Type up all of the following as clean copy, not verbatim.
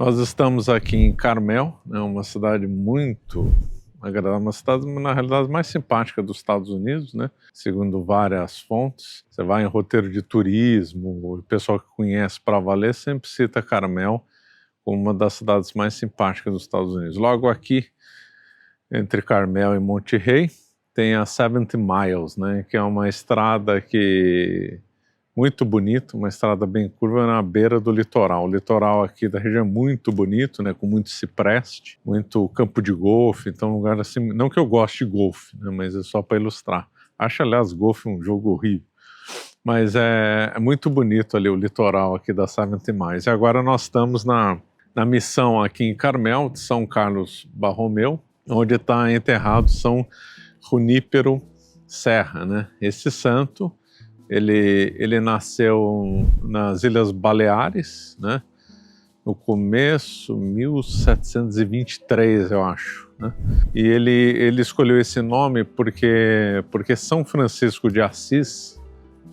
Nós estamos aqui em Carmel, né, uma cidade muito agradável, uma cidade, na realidade, mais simpática dos Estados Unidos, né, segundo várias fontes. Você vai em roteiro de turismo, o pessoal que conhece para valer sempre cita Carmel como uma das cidades mais simpáticas dos Estados Unidos. Logo aqui, entre Carmel e Monterey, tem a 70 Miles, né, que é uma estrada muito bonito, uma estrada bem curva na beira do litoral. O litoral aqui da região é muito bonito, né, com muito cipreste, muito campo de golfe, então um lugar assim, não que eu goste de golfe, né, mas é só para ilustrar. Acho, aliás, golfe um jogo horrível, mas é muito bonito ali o litoral aqui da 70 Miles. E agora nós estamos na missão aqui em Carmel, de São Carlos Borromeu, onde está enterrado São Junípero Serra, né? Esse santo, ele nasceu nas Ilhas Baleares, né? No começo, 1723, eu acho, né? E ele escolheu esse nome porque São Francisco de Assis,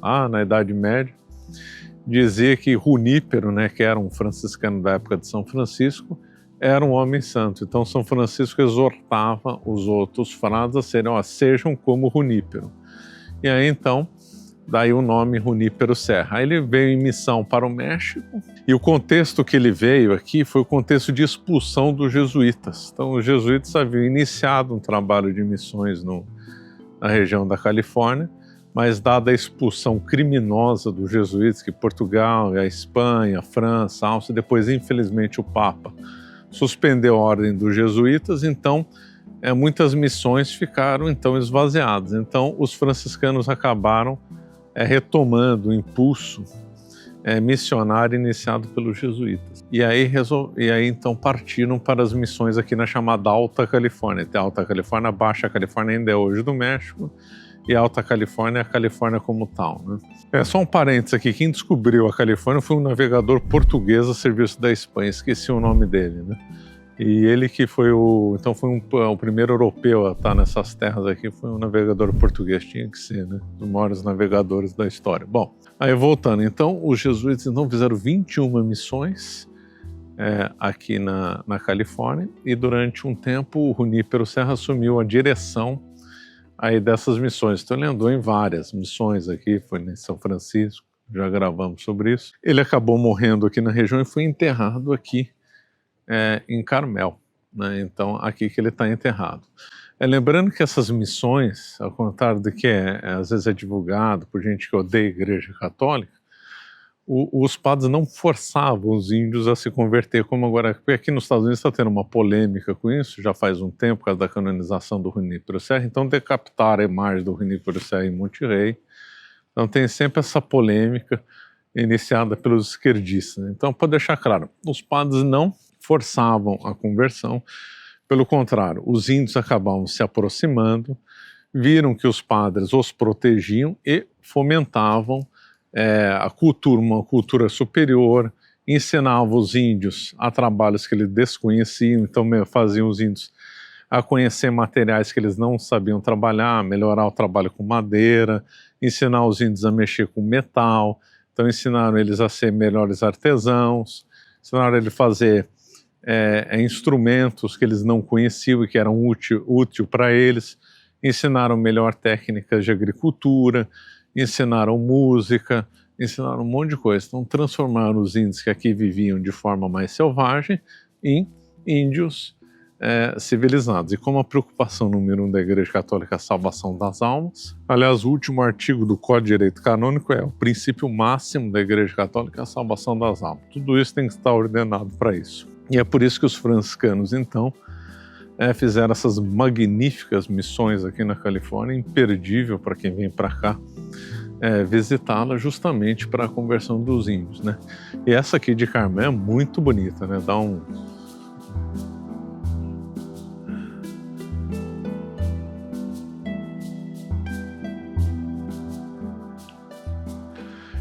lá na Idade Média, dizia que Junípero, né, que era um franciscano da época de São Francisco, era um homem santo. Então São Francisco exortava os outros frades a serem, sejam como Junípero. E aí então, daí o nome Junípero Serra. Aí ele veio em missão para o México, e o contexto que ele veio aqui foi o contexto de expulsão dos jesuítas. Então os jesuítas haviam iniciado um trabalho de missões na região da Califórnia, mas dada a expulsão criminosa dos jesuítas, que Portugal, a Espanha, a França, a Áustria, depois infelizmente o Papa suspendeu a ordem dos jesuítas, então muitas missões ficaram então esvaziadas. Então os franciscanos acabaram retomando o impulso missionário iniciado pelos jesuítas. E aí então partiram para as missões aqui na chamada Alta Califórnia. Tem a Alta Califórnia, Baixa Califórnia ainda é hoje do México, e Alta Califórnia, a Califórnia como tal, né? Só um parênteses aqui, quem descobriu a Califórnia foi um navegador português a serviço da Espanha, esqueci o nome dele, né? E ele que foi o primeiro europeu a estar nessas terras aqui, foi um navegador português, tinha que ser, né? Um dos maiores navegadores da história. Bom, aí voltando, então os jesuítas então fizeram 21 missões aqui na Califórnia, e durante um tempo o Junípero Serra assumiu a direção aí dessas missões. Então ele andou em várias missões aqui, foi em São Francisco, já gravamos sobre isso. Ele acabou morrendo aqui na região e foi enterrado aqui em Carmel, né? Então aqui que ele está enterrado. Lembrando que essas missões, ao contrário do que às vezes é divulgado por gente que odeia a Igreja Católica, os padres não forçavam os índios a se converter, como agora, porque aqui nos Estados Unidos está tendo uma polêmica com isso, já faz um tempo, por causa da canonização do Junípero Serra, então decapitaram a imagem do Junípero Serra em Monterey. Então tem sempre essa polêmica iniciada pelos esquerdistas, né? Então, para deixar claro, os padres não forçavam a conversão, pelo contrário, os índios acabavam se aproximando, viram que os padres os protegiam e fomentavam uma cultura superior, ensinava os índios a trabalhos que eles desconheciam, então faziam os índios a conhecer materiais que eles não sabiam trabalhar, melhorar o trabalho com madeira, ensinar os índios a mexer com metal, então ensinaram eles a ser melhores artesãos, ensinaram eles a fazer instrumentos que eles não conheciam e que eram útil para eles, ensinaram melhor técnicas de agricultura, ensinaram música, ensinaram um monte de coisa. Então transformaram os índios que aqui viviam de forma mais selvagem em índios civilizados. E como a preocupação número 1 da Igreja Católica é a salvação das almas, aliás, o último artigo do Código de Direito Canônico é o princípio máximo da Igreja Católica, a salvação das almas. Tudo isso tem que estar ordenado para isso. E é por isso que os franciscanos, então, fizeram essas magníficas missões aqui na Califórnia, imperdível para quem vem para cá visitá-la, justamente para a conversão dos índios, né? E essa aqui de Carmel é muito bonita, né? Dá um...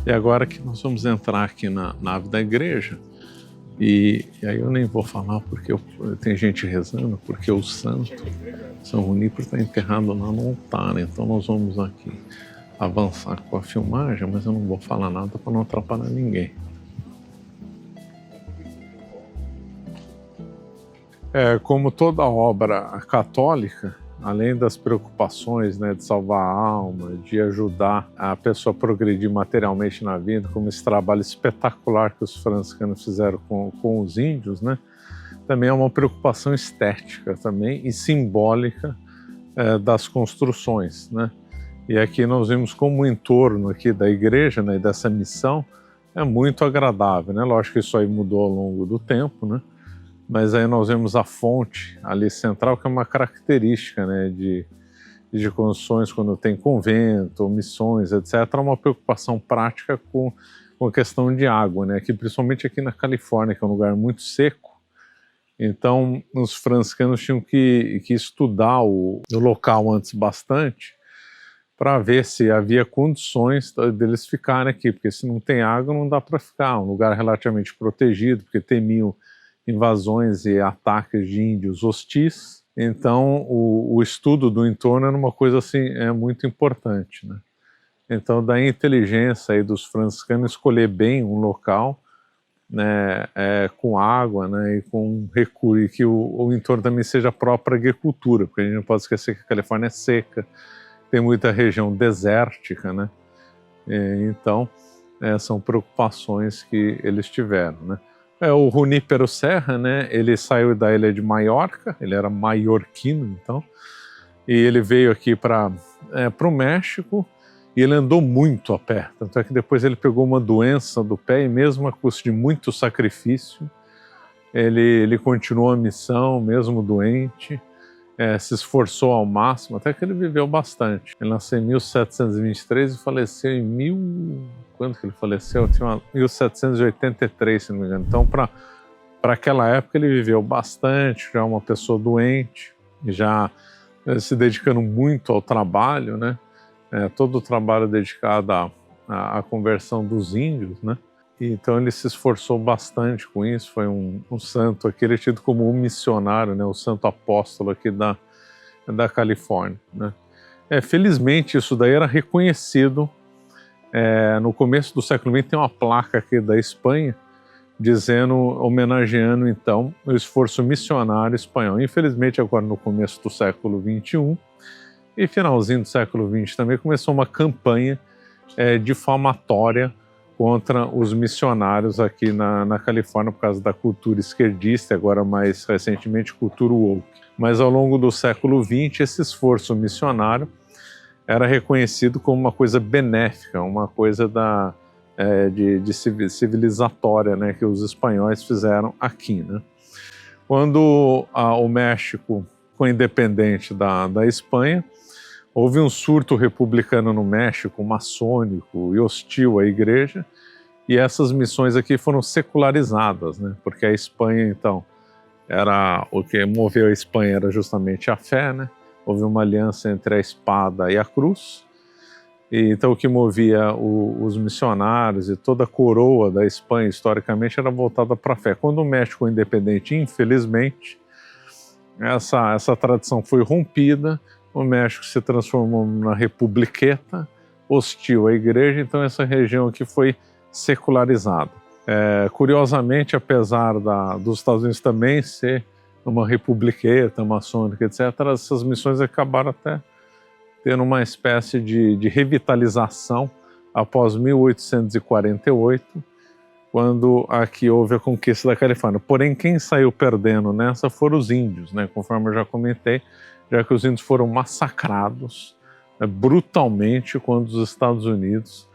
E agora que nós vamos entrar aqui na nave da igreja, e aí eu nem vou falar porque tem gente rezando, porque o santo São Junípero está enterrado lá no altar, então nós vamos aqui avançar com a filmagem, mas eu não vou falar nada para não atrapalhar ninguém. Como toda obra católica, além das preocupações, né, de salvar a alma, de ajudar a pessoa a progredir materialmente na vida, como esse trabalho espetacular que os franciscanos fizeram com os índios, né, também é uma preocupação estética também e simbólica das construções, né. E aqui nós vimos como o entorno aqui da igreja, né, e dessa missão é muito agradável, né. Lógico que isso aí mudou ao longo do tempo, né, mas aí nós vemos a fonte ali central, que é uma característica, né, de construções quando tem convento, missões, etc. É uma preocupação prática com a questão de água, né, que principalmente aqui na Califórnia, que é um lugar muito seco. Então os franciscanos tinham que estudar o local antes bastante, para ver se havia condições deles ficarem aqui, porque se não tem água não dá para ficar, é um lugar relativamente protegido, porque temiam invasões e ataques de índios hostis. Então o estudo do entorno era uma coisa assim muito importante, né? Então da inteligência aí dos franciscanos escolher bem um local, né, com água, né, e com recurso, e que o entorno também seja próprio para agricultura, porque a gente não pode esquecer que a Califórnia é seca, tem muita região desértica, né? Então são preocupações que eles tiveram, né? O Junípero Serra, né, ele saiu da ilha de Maiorca, ele era maiorquino, então, e ele veio aqui para o México, e ele andou muito a pé, tanto é que depois ele pegou uma doença do pé, e mesmo a custo de muito sacrifício, ele continuou a missão, mesmo doente, se esforçou ao máximo, até que ele viveu bastante. Ele nasceu em 1723 e faleceu em quando que ele faleceu? Tinha 1783, se não me engano. Então, para aquela época, ele viveu bastante, já uma pessoa doente, já se dedicando muito ao trabalho, né? Todo o trabalho dedicado à conversão dos índios, né? Então ele se esforçou bastante com isso, foi um santo aqui, ele é tido como um missionário, né? O santo apóstolo aqui da Califórnia, né? Felizmente isso daí era reconhecido. No começo do século XX tem uma placa aqui da Espanha homenageando então o esforço missionário espanhol. Infelizmente agora no começo do século XXI e finalzinho do século XX também começou uma campanha difamatória contra os missionários aqui na Califórnia por causa da cultura esquerdista, agora mais recentemente cultura woke. Mas ao longo do século XX esse esforço missionário era reconhecido como uma coisa benéfica, uma coisa de civilizatória, né, que os espanhóis fizeram aqui, né? Quando o México foi independente da Espanha, houve um surto republicano no México, maçônico e hostil à igreja, e essas missões aqui foram secularizadas, né? Porque a Espanha, então, o que moveu a Espanha era justamente a fé, né? Houve uma aliança entre a espada e a cruz, e então o que movia os missionários e toda a coroa da Espanha, historicamente, era voltada para a fé. Quando o México foi independente, infelizmente, essa tradição foi rompida, o México se transformou numa republiqueta, hostil à igreja, então essa região aqui foi secularizada. Curiosamente, apesar dos Estados Unidos também ser uma republiqueta, maçônica, etc., essas missões acabaram até tendo uma espécie de revitalização após 1848, quando aqui houve a conquista da Califórnia. Porém, quem saiu perdendo nessa foram os índios, né? Conforme eu já comentei, já que os índios foram massacrados brutalmente quando os Estados Unidos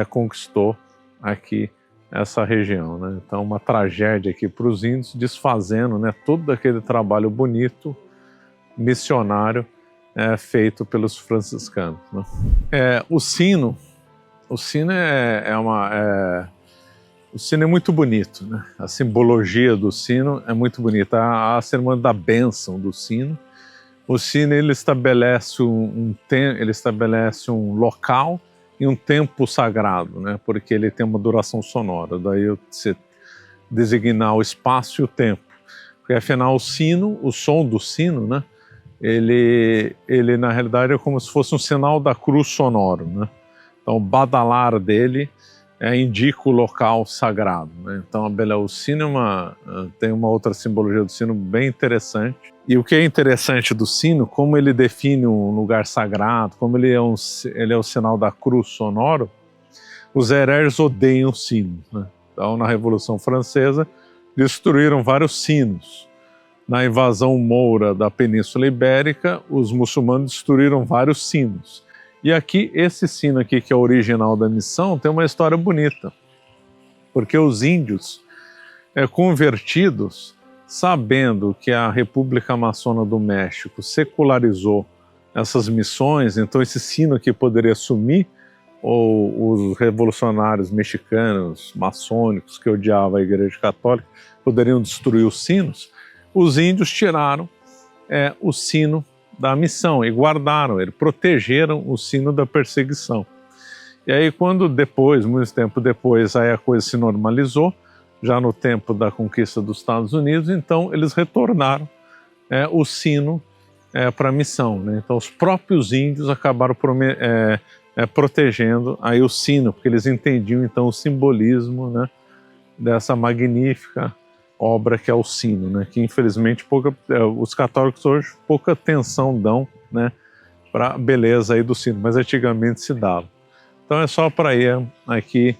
conquistou aqui essa região, né? Então uma tragédia aqui para os índios, desfazendo, né, todo aquele trabalho bonito, missionário, feito pelos franciscanos, né? O sino o sino é muito bonito, né? A simbologia do sino é muito bonita, a cerimônia da bênção do sino. O sino ele estabelece um local e um tempo sagrado, né? Porque ele tem uma duração sonora, daí você designar o espaço e o tempo. Porque afinal o som do sino, né? Ele na realidade é como se fosse um sinal da cruz sonoro, né? Então o badalar dele indica o local sagrado, né? Então o sino tem uma outra simbologia do sino bem interessante. E o que é interessante do sino, como ele define um lugar sagrado, como ele é o sinal da cruz sonoro, os hereges odeiam sinos, né? Então, na Revolução Francesa, destruíram vários sinos. Na invasão moura da Península Ibérica, os muçulmanos destruíram vários sinos. E aqui, esse sino aqui, que é o original da missão, tem uma história bonita. Porque os índios convertidos, sabendo que a República Maçona do México secularizou essas missões, então esse sino aqui poderia sumir, ou os revolucionários mexicanos, maçônicos, que odiavam a Igreja Católica, poderiam destruir os sinos, os índios tiraram o sino da missão e guardaram ele, protegeram o sino da perseguição. E aí quando depois, muito tempo depois, aí a coisa se normalizou, já no tempo da conquista dos Estados Unidos, então eles retornaram o sino para a missão, né? Então os próprios índios acabaram protegendo aí o sino, porque eles entendiam então o simbolismo, né, dessa magnífica obra que é o sino, né, que infelizmente os católicos hoje pouca atenção dão, né, para a beleza aí do sino, mas antigamente se dava. Então é só para ir aqui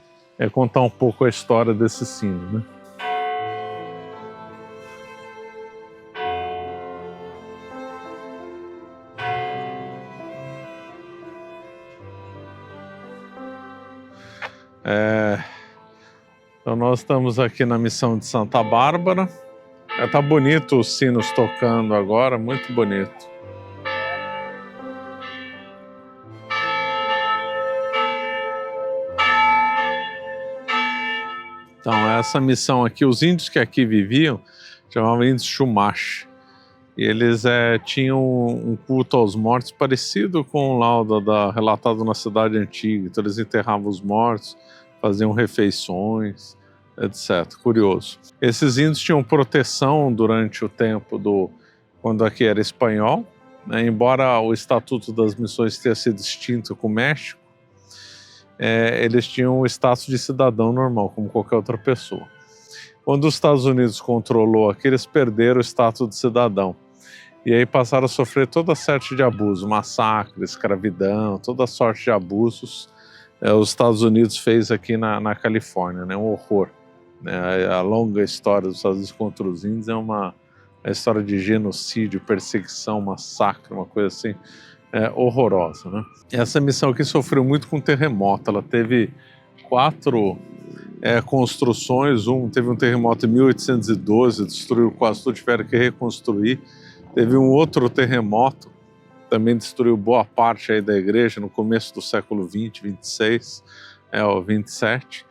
contar um pouco a história desse sino, né. Então nós estamos aqui na missão de Santa Bárbara. Tá bonito os sinos tocando agora, muito bonito. Então essa missão aqui, os índios que aqui viviam, chamavam índios Chumash. E eles tinham um culto aos mortos parecido com o laudo relatado na cidade antiga. Então eles enterravam os mortos, faziam refeições, etc. Curioso. Esses índios tinham proteção durante o tempo quando aqui era espanhol, né? Embora o Estatuto das Missões tenha sido extinto com o México, eles tinham o status de cidadão normal, como qualquer outra pessoa. Quando os Estados Unidos controlou aqui, eles perderam o status de cidadão. E aí passaram a sofrer toda sorte de abuso, massacre, escravidão, toda sorte de abusos. Os Estados Unidos fez aqui na Califórnia, né? Um horror. A longa história dos Estados Unidos contra os índios é uma história de genocídio, perseguição, massacre, uma coisa assim horrorosa, né? Essa missão aqui sofreu muito com terremoto. Ela teve 4 construções. Teve um terremoto em 1812, destruiu quase tudo, tiveram que reconstruir. Teve um outro terremoto, também destruiu boa parte aí da igreja no começo do século XX, 26, ou 27.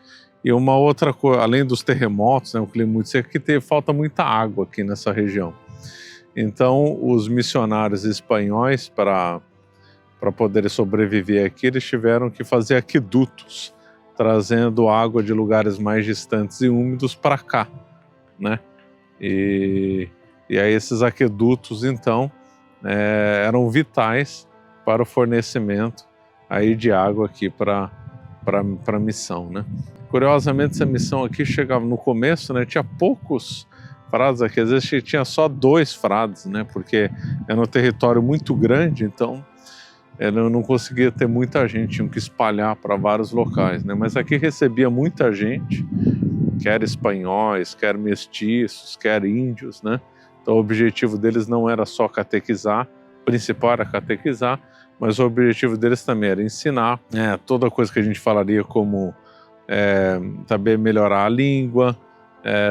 E uma outra coisa, além dos terremotos, né, o clima muito seco, que falta muita água aqui nessa região. Então, os missionários espanhóis, para poderem sobreviver aqui, eles tiveram que fazer aquedutos, trazendo água de lugares mais distantes e úmidos para cá, né? E aí esses aquedutos, então, eram vitais para o fornecimento aí de água aqui para a missão, né? Curiosamente, essa missão aqui chegava no começo, né? Tinha poucos frades aqui, às vezes tinha só 2 frades, né? Porque era um território muito grande, então não conseguia ter muita gente, tinham que espalhar para vários locais, né? Mas aqui recebia muita gente, quer espanhóis, quer mestiços, quer índios, né? Então o objetivo deles não era só catequizar, o principal era catequizar, mas o objetivo deles também era ensinar toda coisa que a gente falaria como saber melhorar a língua,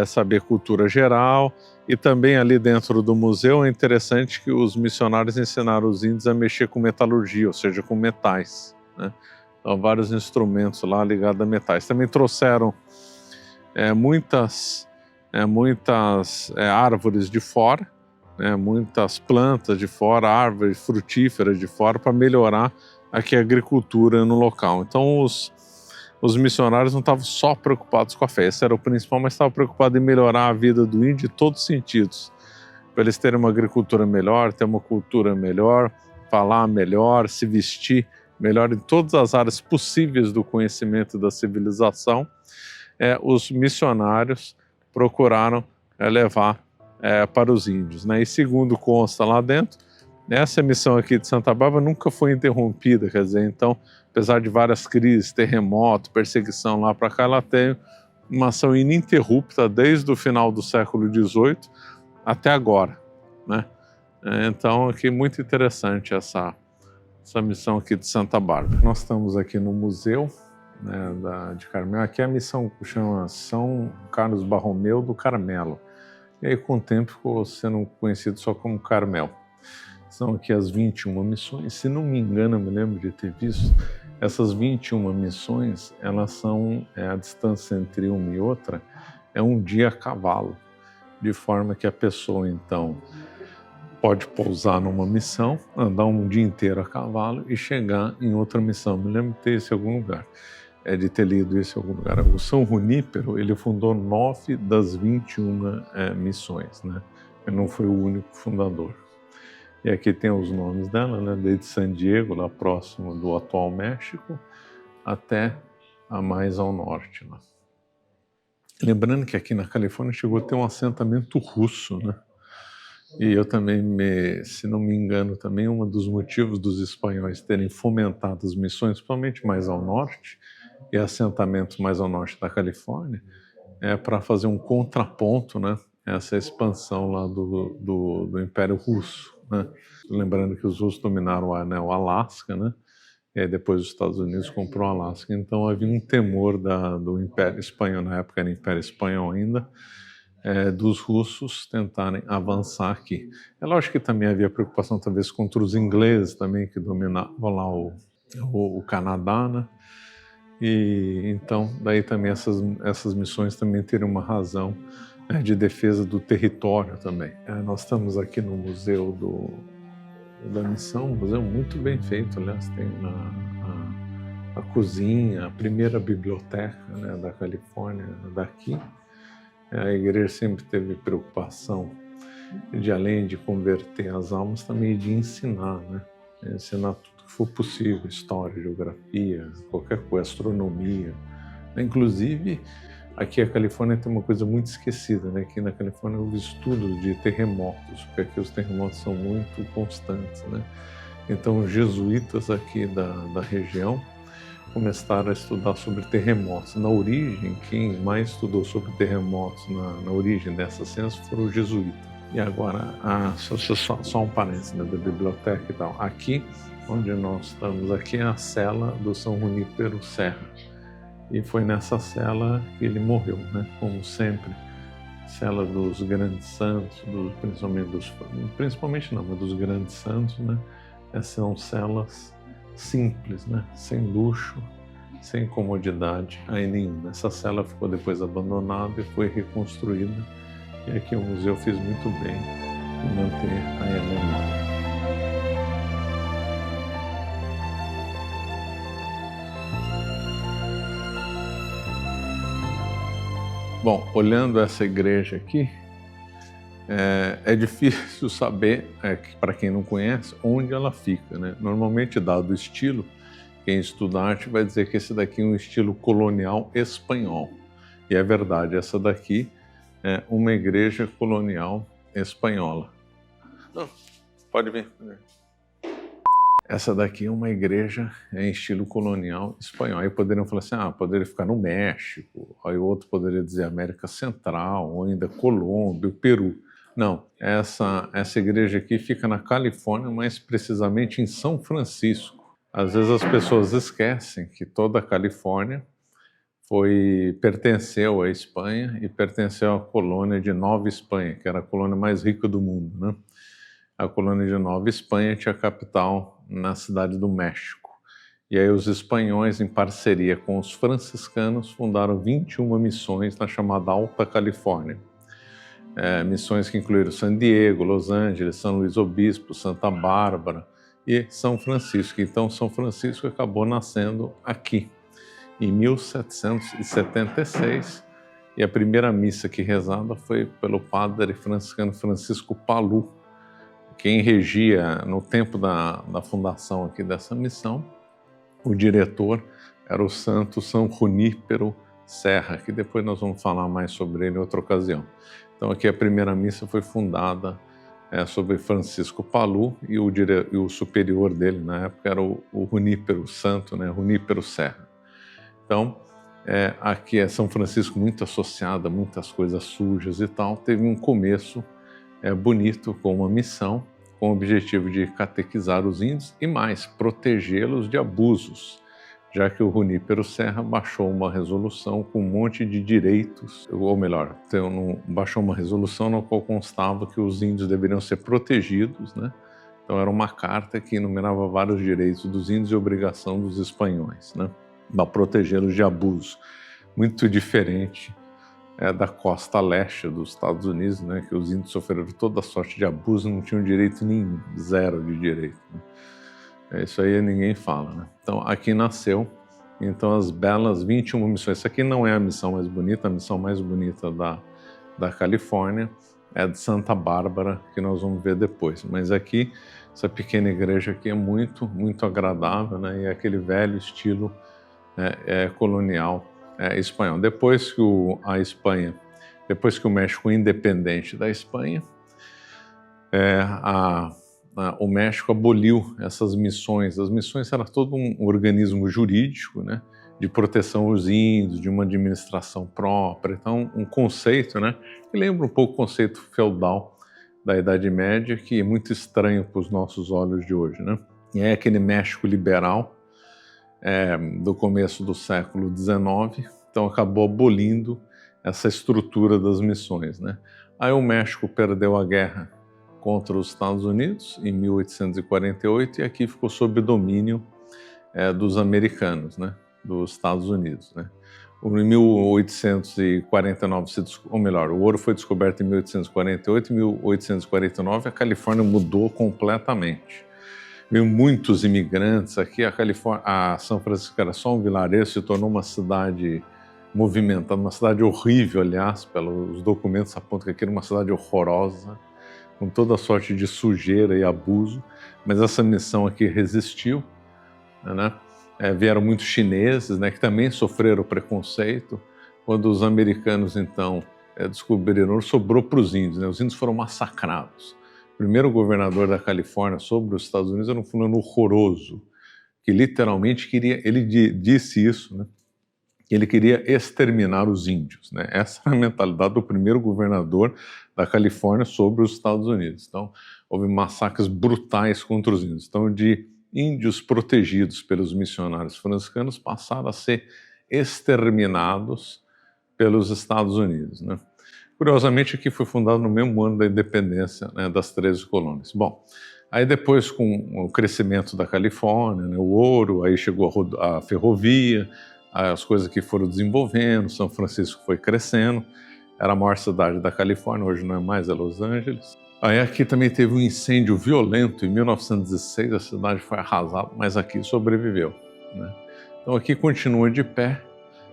saber cultura geral, e também ali dentro do museu é interessante que os missionários ensinaram os índios a mexer com metalurgia, ou seja, com metais, né? Então vários instrumentos lá ligados a metais. Também trouxeram muitas árvores de fora, né, muitas plantas de fora, árvores frutíferas de fora, para melhorar aqui a agricultura no local. Então os missionários não estavam só preocupados com a fé, esse era o principal, mas estavam preocupados em melhorar a vida do índio em todos os sentidos, para eles terem uma agricultura melhor, ter uma cultura melhor, falar melhor, se vestir melhor em todas as áreas possíveis do conhecimento da civilização, os missionários procuraram levar para os índios, né? E segundo consta lá dentro, essa missão aqui de Santa Bárbara nunca foi interrompida, quer dizer, então, apesar de várias crises, terremoto, perseguição lá para cá, ela tem uma ação ininterrupta desde o final do século XVIII até agora, né? Então, aqui muito interessante essa missão aqui de Santa Bárbara. Nós estamos aqui no museu, né, de Carmelo. Aqui a missão chama São Carlos Barromeu do Carmelo. E aí, com o tempo, ficou sendo conhecido só como Carmel. São aqui as 21 missões. Se não me engano, eu me lembro de ter visto, essas 21 missões, elas são, a distância entre uma e outra, é um dia a cavalo, de forma que a pessoa, então, pode pousar numa missão, andar um dia inteiro a cavalo e chegar em outra missão. Me lembro de ter isso em algum lugar, de ter lido isso em algum lugar. O São Junípero, ele fundou 9 das 21 missões, né? Ele não foi o único fundador. E aqui tem os nomes dela, né? Desde San Diego, lá próximo do atual México, até a mais ao norte, né? Lembrando que aqui na Califórnia chegou a ter um assentamento russo, né? E eu também, se não me engano, também um dos motivos dos espanhóis terem fomentado as missões, principalmente mais ao norte, e assentamentos mais ao norte da Califórnia, para fazer um contraponto, né? Essa expansão lá do Império Russo, né? Lembrando que os russos dominaram o Alasca, né? E aí depois os Estados Unidos comprou o Alasca, então havia um temor do Império Espanhol, na época era Império Espanhol ainda, dos russos tentarem avançar aqui. É lógico que também havia preocupação talvez contra os ingleses também, que dominavam lá o Canadá, né? E então daí também essas missões também teriam uma razão de defesa do território também. Nós estamos aqui no Museu da Missão, um museu muito bem feito, aliás, tem a cozinha, a primeira biblioteca, né, da Califórnia, daqui. A igreja sempre teve preocupação de, além de converter as almas, também de ensinar, né? Ensinar tudo que for possível, história, geografia, qualquer coisa, astronomia. Inclusive, aqui a Califórnia tem uma coisa muito esquecida, né? Aqui na Califórnia houve estudos de terremotos, porque aqui os terremotos são muito constantes, né? Então, os jesuítas aqui da região começaram a estudar sobre terremotos. Na origem, quem mais estudou sobre terremotos na origem dessas ciências foram os jesuítas. E agora, só um parênteses, né, da biblioteca e tal. Aqui, onde nós estamos, aqui é a cela do São Junípero Serra. E foi nessa cela que ele morreu, né? Como sempre, cela dos grandes santos, principalmente não, mas dos grandes santos, né? Essas são celas simples, né? Sem luxo, sem comodidade aí nenhuma. Essa cela ficou depois abandonada e foi reconstruída. E aqui o museu fez muito bem em manter aí a memória. Bom, olhando essa igreja aqui, é difícil saber, para quem não conhece, onde ela fica, né? Normalmente, dado o estilo, quem estuda arte vai dizer que esse daqui é um estilo colonial espanhol. E é verdade, essa daqui é uma igreja colonial espanhola. Não, pode vir. Essa daqui é uma igreja em estilo colonial espanhol. Aí poderiam falar assim, poderia ficar no México, aí o outro poderia dizer América Central, ou ainda Colômbia, Peru. Não, essa igreja aqui fica na Califórnia, mais precisamente em São Francisco. Às vezes as pessoas esquecem que toda a Califórnia pertenceu à Espanha e pertenceu à colônia de Nova Espanha, que era a colônia mais rica do mundo, né? A colônia de Nova Espanha tinha capital na cidade do México. E aí os espanhóis, em parceria com os franciscanos, fundaram 21 missões na chamada Alta Califórnia. Missões que incluíram San Diego, Los Angeles, São Luís Obispo, Santa Bárbara e São Francisco. Então, São Francisco acabou nascendo aqui, em 1776, e a primeira missa que rezada foi pelo padre franciscano Francisco Palou, quem regia no tempo da fundação aqui dessa missão o diretor era o santo São Junípero Serra, que depois nós vamos falar mais sobre ele em outra ocasião. Então aqui a primeira missa foi fundada sobre Francisco Pallu e o superior dele na época era o Junípero Santo, né, Junípero Serra. Então aqui é São Francisco muito associado a muitas coisas sujas e tal, teve um começo bonito com uma missão com o objetivo de catequizar os índios e mais, protegê-los de abusos, já que o Junípero Serra baixou uma resolução com um monte de direitos, ou melhor, baixou uma resolução na qual constava que os índios deveriam ser protegidos, né? Então era uma carta que enumerava vários direitos dos índios e obrigação dos espanhóis, né? Para protegê-los de abuso. Muito diferente da costa leste dos Estados Unidos, né? Que os índios sofreram toda sorte de abuso, não tinham direito nenhum, zero de direito, né? Isso aí ninguém fala, né? Então aqui nasceu então as belas 21 missões. Essa aqui não é a missão mais bonita, a missão mais bonita da Califórnia é de Santa Bárbara, que nós vamos ver depois. Mas aqui, essa pequena igreja aqui é muito, muito agradável, né? E é aquele velho estilo colonial espanhol. Depois que o México independente da Espanha, o México aboliu essas missões. As missões eram todo um organismo jurídico, né, de proteção aos índios, de uma administração própria. Então, um conceito, né, que lembra um pouco o conceito feudal da Idade Média, que é muito estranho para os nossos olhos de hoje, né? E é aquele México liberal do começo do século XIX, então acabou abolindo essa estrutura das missões, né? Aí o México perdeu a guerra contra os Estados Unidos em 1848 e aqui ficou sob domínio dos americanos, né, dos Estados Unidos, né. Em 1849, ou melhor, o ouro foi descoberto em 1848 e 1849 a Califórnia mudou completamente. Veio muitos imigrantes aqui, a São Francisco era só um vilarejo, se tornou uma cidade movimentada, uma cidade horrível, aliás, pelos documentos apontam que aqui era uma cidade horrorosa, com toda sorte de sujeira e abuso, mas essa missão aqui resistiu, né? Vieram muitos chineses, né, que também sofreram preconceito. Quando os americanos, então, descobriram, sobrou para os índios, né? Os índios foram massacrados. O primeiro governador da Califórnia sobre os Estados Unidos era um fulano horroroso, que literalmente ele disse isso, né? Ele queria exterminar os índios, né? Essa é a mentalidade do primeiro governador da Califórnia sobre os Estados Unidos. Então, houve massacres brutais contra os índios. Então, de índios protegidos pelos missionários franciscanos passaram a ser exterminados pelos Estados Unidos, né? Curiosamente, aqui foi fundado no mesmo ano da independência, né, das 13 colônias. Bom, aí depois com o crescimento da Califórnia, né, o ouro, aí chegou a ferrovia, as coisas que foram desenvolvendo, São Francisco foi crescendo, era a maior cidade da Califórnia, hoje não é mais, é Los Angeles. Aí aqui também teve um incêndio violento em 1916, a cidade foi arrasada, mas aqui sobreviveu, né? Então aqui continua de pé,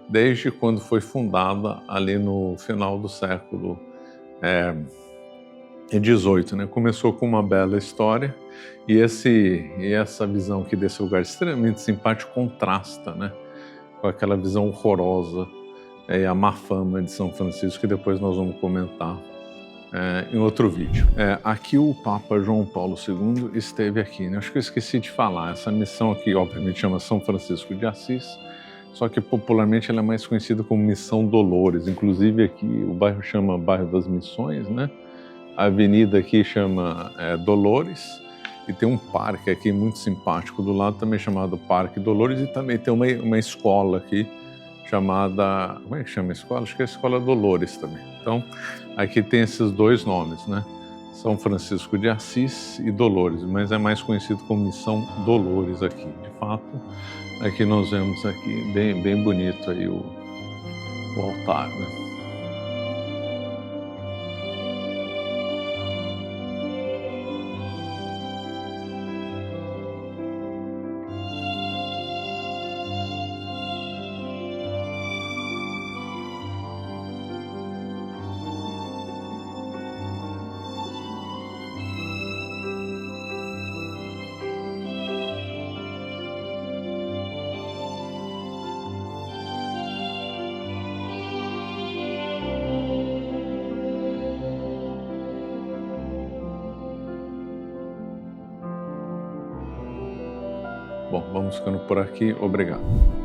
desde quando foi fundada ali no final do século XVIII, né? Começou com uma bela história e essa visão aqui desse lugar extremamente simpático contrasta, né, com aquela visão horrorosa e a má fama de São Francisco, que depois nós vamos comentar em outro vídeo. Aqui o Papa João Paulo II esteve aqui, né? Acho que eu esqueci de falar, essa missão aqui obviamente chama São Francisco de Assis, só que popularmente ela é mais conhecida como Missão Dolores, inclusive aqui o bairro chama Bairro das Missões, né? A avenida aqui chama Dolores, e tem um parque aqui muito simpático do lado também chamado Parque Dolores, e também tem uma escola aqui chamada, como é que chama a escola? Acho que é a Escola Dolores também. Então, aqui tem esses dois nomes, né? São Francisco de Assis e Dolores, mas é mais conhecido como Missão Dolores aqui. De fato, aqui nós vemos aqui bem bonito aí o altar, né? Bom, vamos ficando por aqui. Obrigado.